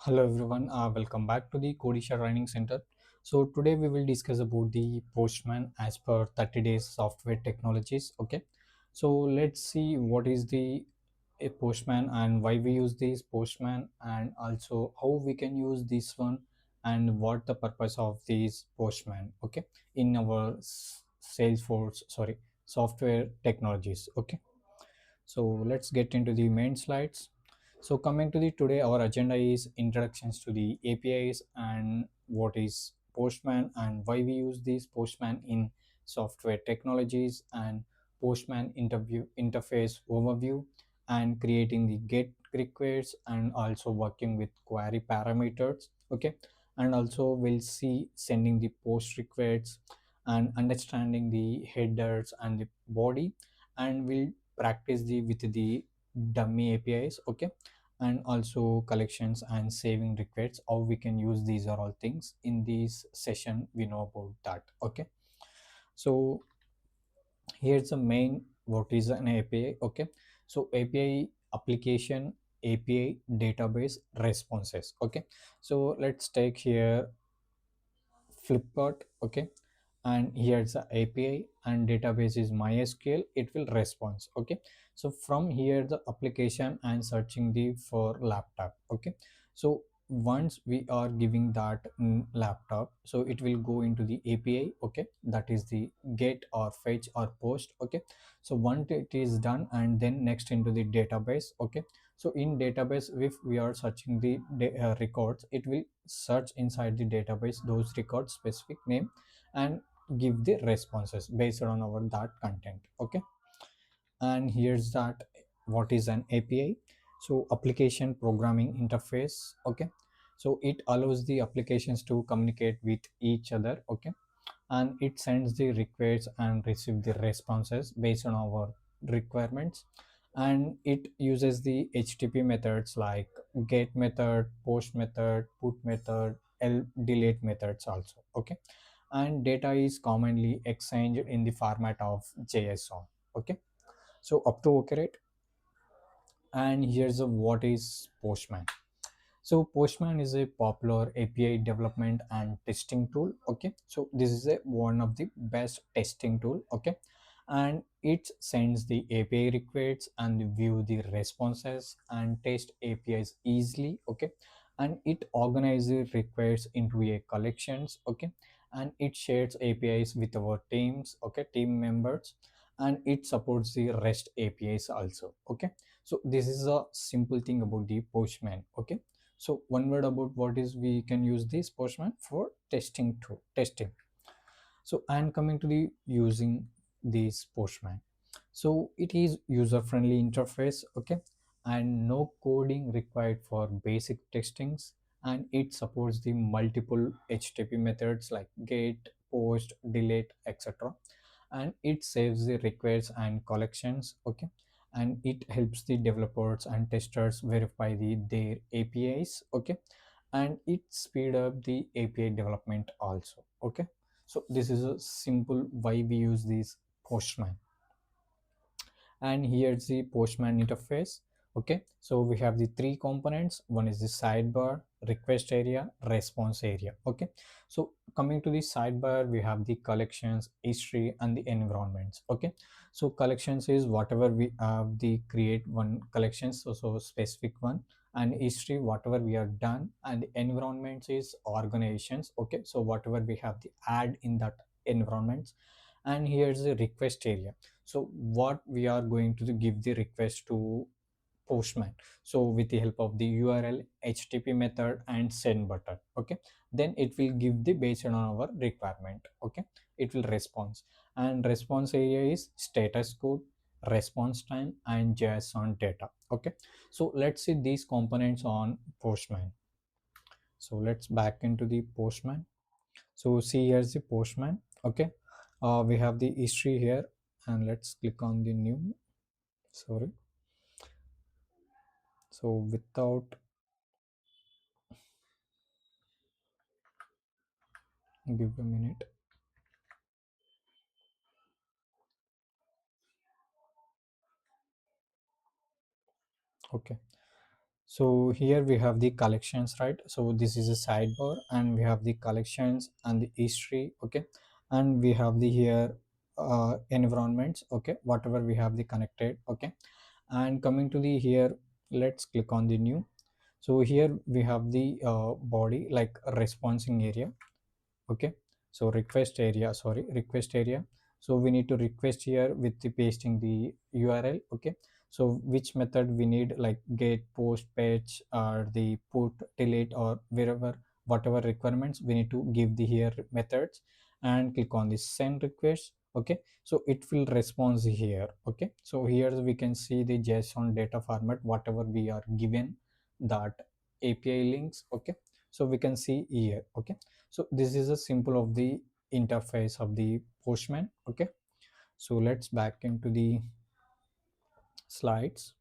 Hello everyone, welcome back to the CodeIsha Training Center. So today we will discuss about the Postman as per 30 days software technologies. Okay, so let's see what is the a Postman and why we use this Postman, and also how we can use this one and what the purpose of this Postman. Okay, in our Salesforce, sorry, software technologies. Okay, so let's get into the main slides. So coming to the today, our agenda is introductions to the APIs and what is Postman and why we use this Postman in software technologies, and Postman interview interface overview, and creating the get requests, and also working with query parameters. Okay, and also we'll see sending the post requests and understanding the headers and the body, and we'll practice the with the dummy APIs. Okay, and also collections and saving requests, how we can use these are all things in this session we know about that. Okay, so here's the main what is an API. Okay, so API application, API database responses. Okay, so let's take here Flipkart. Okay, and here's the API and database is MySQL, it will respond. Okay, so from here the application and searching the for laptop. Okay, so once we are giving that laptop, so it will go into the API. Okay, that is the get or fetch or post. Okay, so once it is done, and then next into the database. Okay, so in database, if we are searching the records, it will search inside the database those records specific name and give the responses based on our that content. Okay, and here's that what is an API. So application programming interface. Okay, so it allows the applications to communicate with each other. Okay, and it sends the requests and receive the responses based on our requirements, and it uses the HTTP methods like get method, post method, put method, delete methods also. Okay, and data is commonly exchanged in the format of JSON. Okay, so up to okay, right? And here's a what is Postman. So Postman is a popular API development and testing tool. Okay, so this is a one of the best testing tool. Okay, and it sends the API requests and view the responses and test APIs easily. Okay, and it organizes requests into a collections. Okay, and it shares APIs with our teams. Okay, team members, and it supports the REST APIs also. Okay, so this is a simple thing about the Postman. Okay, so one word about what is we can use this Postman for testing to testing. So I'm coming to the using this Postman. So it is user friendly interface. Okay, and no coding required for basic testings, and it supports the multiple HTTP methods like get, post, delete, etc, and it saves the requests and collections. Okay, and it helps the developers and testers verify their APIs. Okay, and it speed up the API development also. Okay, so this is a simple why we use this Postman. And here's the Postman interface. Okay, so we have the three components. One is the sidebar, request area, response area. Okay, so coming to the sidebar, we have the collections, history, and the environments. Okay, so collections is whatever we have the create one collections, so specific one, and history whatever we are done, and the environments is organizations. Okay, so whatever we have the add in that environments. And here's the request area, so what we are going to give the request to Postman, so with the help of the URL, HTTP method, and send button. Okay, then it will give the based on our requirement. Okay, it will respond. And response area is status code, response time, and JSON data. Okay, so let's see these components on Postman. So let's back into the Postman. So see, here's the Postman. Okay, we have the history here, and let's click on the new. Sorry, so without, give a minute. Okay, So here we have the collections, right? So this is a sidebar and we have the collections and the history, okay? And we have the here environments, okay? Whatever we have the connected, okay? And coming to the here, let's click on the new. So here we have the body like a responding area, okay? So request area. So we need to request here with the pasting the url, okay? So which method we need, like get, post, patch, or the put, delete, or wherever, whatever requirements we need to give the here methods, and click on the send request, okay? So it will respond here, okay? So here we can see the json data format whatever we are given, that api links, okay? So we can see here, okay? So this is a simple of the interface of the postman, okay? So let's back into the slides.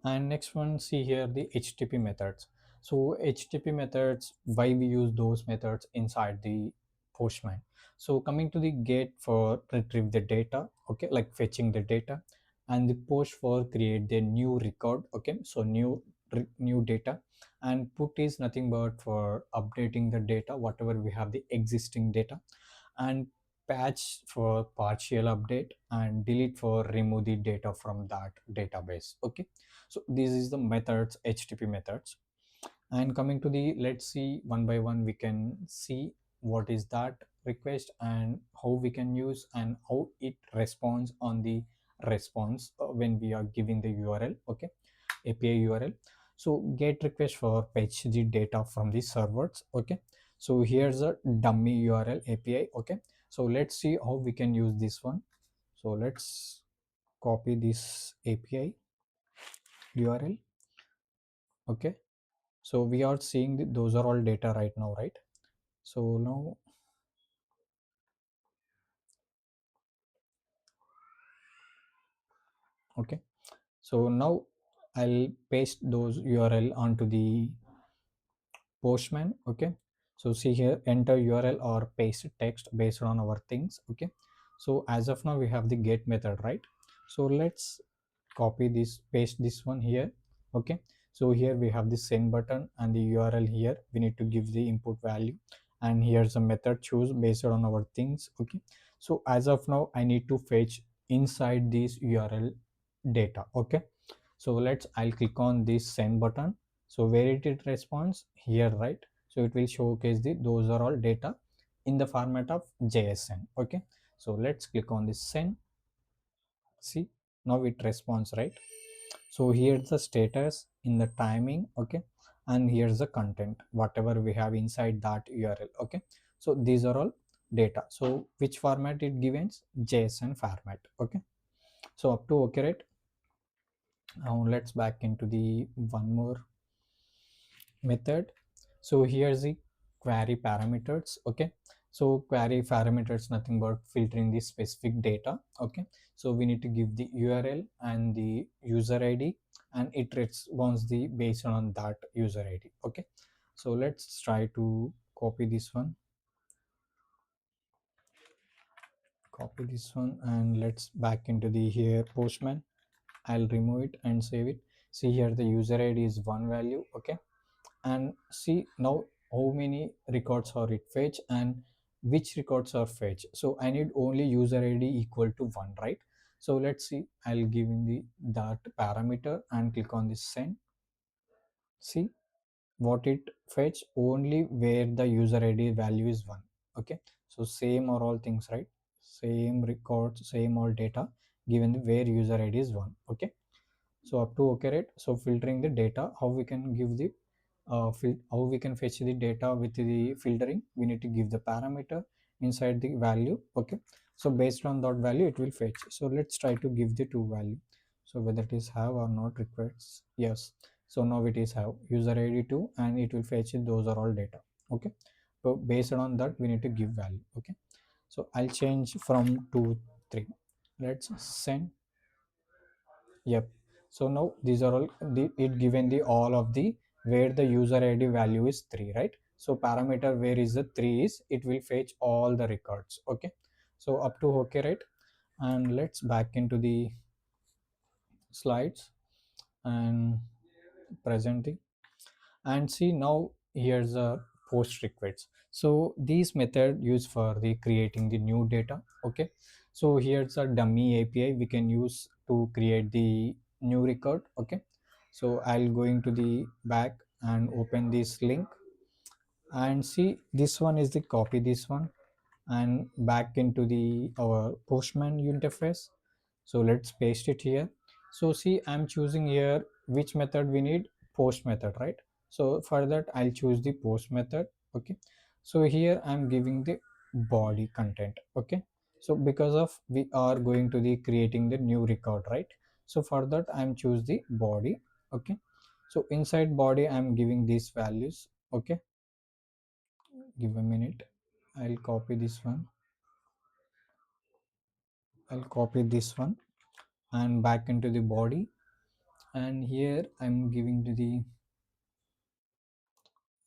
And next one, see here the http methods. So http methods, why we use those methods inside the postman. So coming to the get for retrieve the data, okay, like fetching the data, and the post for create the new record, okay? So new data, and put is nothing but for updating the data whatever we have the existing data, and patch for partial update, and delete for remove the data from that database, okay? So this is the methods, http methods. And coming to the, let's see one by one, we can see what is that request and how we can use and how it responds on the response when we are giving the url, okay? api url. So get request for fetch the data from the servers, okay? So here's a dummy url api, okay? So let's see how we can use this one. So let's copy this api url, okay? So we are seeing those are all data right now, right? So now, okay, so now I'll paste those url onto the postman, okay? So see here, enter url or paste text based on our things, okay? So as of now we have the get method, right? So let's copy this, paste this one here, okay? So here we have the send button and the url here, we need to give the input value, and here's a method choose based on our things, okay? So as of now I need to fetch inside this url data, okay? So I'll click on this send button. So where it responds here, right? So it will showcase the those are all data in the format of JSON, okay? So let's click on this send. See, now it responds, right? So here's the status in the timing, okay? And here's the content whatever we have inside that url, okay? So these are all data. So which format it gives? JSON format, okay? So up to okay, right? Now let's back into the one more method. So here's the query parameters, okay? So query parameters nothing but filtering the specific data, okay? So we need to give the url and the user id, and it responds the based on that user id, okay? So let's try to copy this one, and let's back into the here postman. I'll remove it and save it. See here the user id is one value, okay? And see now how many records are it fetch and which records are fetch. So I need only user id equal to 1, right? So let's see, I'll give in the that parameter and click on this send. See what it fetch, only where the user id value is 1, okay? So same or all things, right? Same records, same all data given where user id is 1, okay? So up to okay, right? So filtering the data, how we can give the how we can fetch the data with the filtering, we need to give the parameter inside the value, okay? So based on that value it will fetch. So let's try to give the two value. So whether it is have or not requires, yes. So now it is have user id 2 and it will fetch it, those are all data, okay? So based on that we need to give value, okay? So I'll change from 2 3. Let's send. Yep. So now these are all it given the all of the where the user id value is 3, right? So parameter where is the 3 is, it will fetch all the records, okay? So up to okay, right? And let's back into the slides and presenting, and see now here's a post request. So these method used for the creating the new data. Okay, so here's a dummy API we can use to create the new record. Okay, so I'll go into the back and open this link, and see this one is the copy this one and back into the our Postman interface. So let's paste it here. So see, I'm choosing here which method we need, post method, right? So for that I'll choose the post method. Okay, so here I'm giving the body content. Okay, so because of we are going to the creating the new record, right? So for that I'm choose the body. Okay, so inside body I'm giving these values. Okay, give a minute, I'll copy this one. I'll copy this one and back into the body, and here I'm giving to the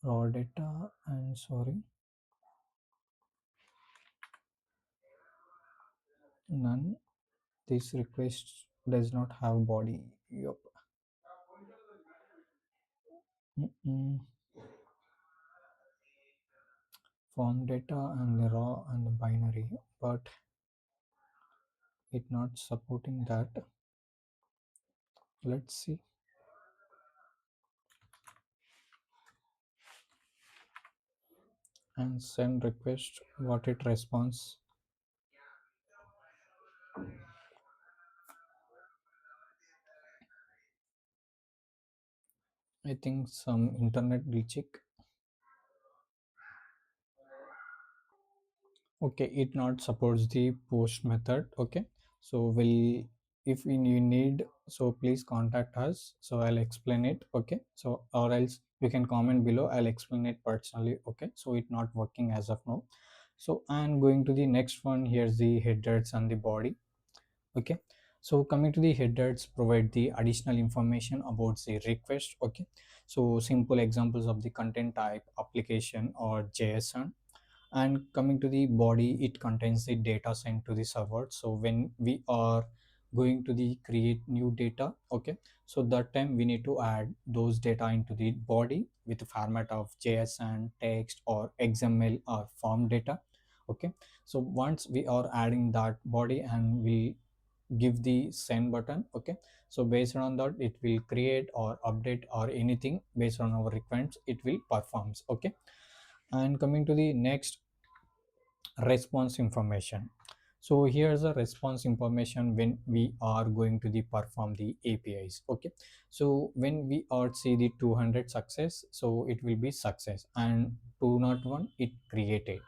raw data, and sorry, none, this request does not have body. Yep. Mm-mm. Form data and the raw and the binary, but it not supporting that. Let's see. And send request, what it responds. I think some internet glitch. Okay, it not supports the post method. Okay, so will, if you need, so please contact us, so I'll explain it. Okay, so or else you can comment below, I'll explain it personally. Okay, so it not working as of now. So I'm going to the next one. Here's the headers and the body. Okay, so coming to the headers, provide the additional information about the request. Okay, so simple examples of the content type, application or JSON. And coming to the body, it contains the data sent to the server. So when we are going to the create new data, okay, so that time we need to add those data into the body with the format of JSON, text or XML or form data. Okay, so once we are adding that body and we give the send button. Okay, so based on that it will create or update or anything based on our requirements, it will performs. Okay, and coming to the next, response information. So here's a response information when we are going to the perform the APIs. Okay, so when we are see the 200 success, so it will be success, and 201 it created,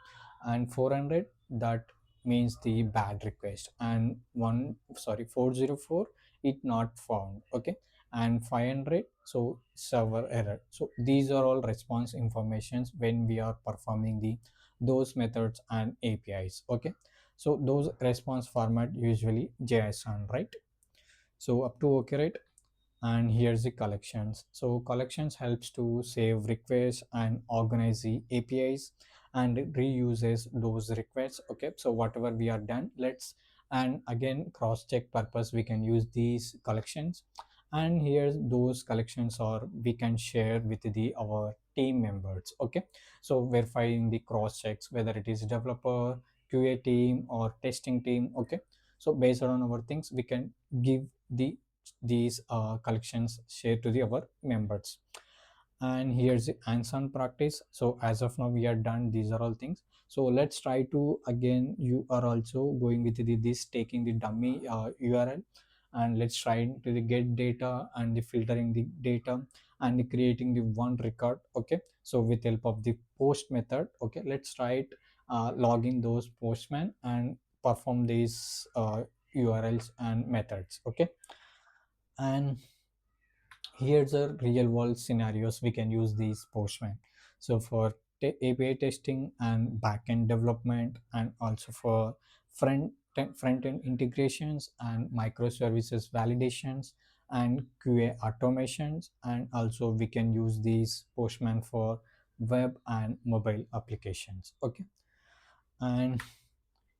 and 400 that means the bad request, and one sorry 404 it not found. Okay, and 500 so server error. So these are all response informations when we are performing the those methods and APIs. Okay, so those response format usually JSON, right? So up to okay, right? And here's the collections. So collections helps to save requests and organize the APIs and reuses those requests. Okay, so whatever we are done, let's, and again cross check purpose we can use these collections. And here's those collections or we can share with the our team members. Okay, so verifying the cross checks whether it is developer, QA team or testing team. Okay, so based on our things we can give the these collections shared to the our members. And here's the hands-on practice. So as of now we are done, these are all things. So let's try to again, you are also going with this taking the dummy URL, and let's try to the get data and the filtering the data and the creating the one record. Okay, so with help of the post method. Okay, let's try it, log in those Postman and perform these URLs and methods. Okay, and here's a real world scenarios we can use these Postman. So for API testing and backend development, and also for front end integrations and microservices validations and QA automations, and also we can use these Postman for web and mobile applications. Okay, and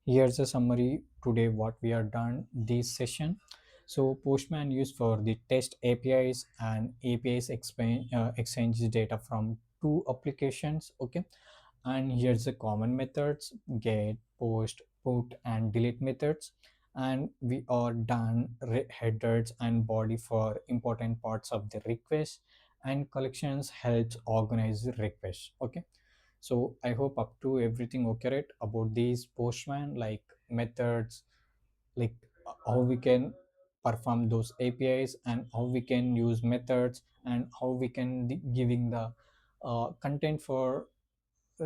Here's a summary today what we are done this session. So Postman used for the test APIs and APIs exchange data from two applications. Okay, and here's the common methods: get, post, put, and delete methods. And we are done headers and body for important parts of the request, and collections helps organize the request. Okay, so I hope up to everything okay, right, about these Postman, like methods, like how we can perform those APIs, and how we can use methods, and how we can giving the content for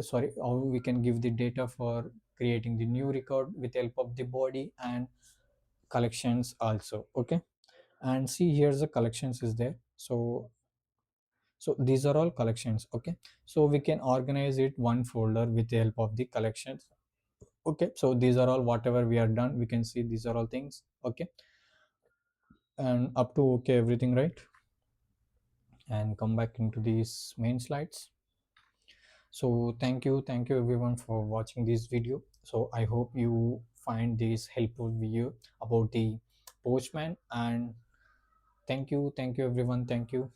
sorry, how we can give the data for creating the new record with help of the body and collections also. Okay, and see, here's the collections is there. So these are all collections. Okay, so we can organize it one folder with the help of the collections. Okay, so these are all whatever we are done, we can see these are all things. Okay, and up to okay everything, right? And come back into these main slides. So thank you everyone for watching this video. So I hope you find this helpful video about the Postman. And thank you everyone, thank you.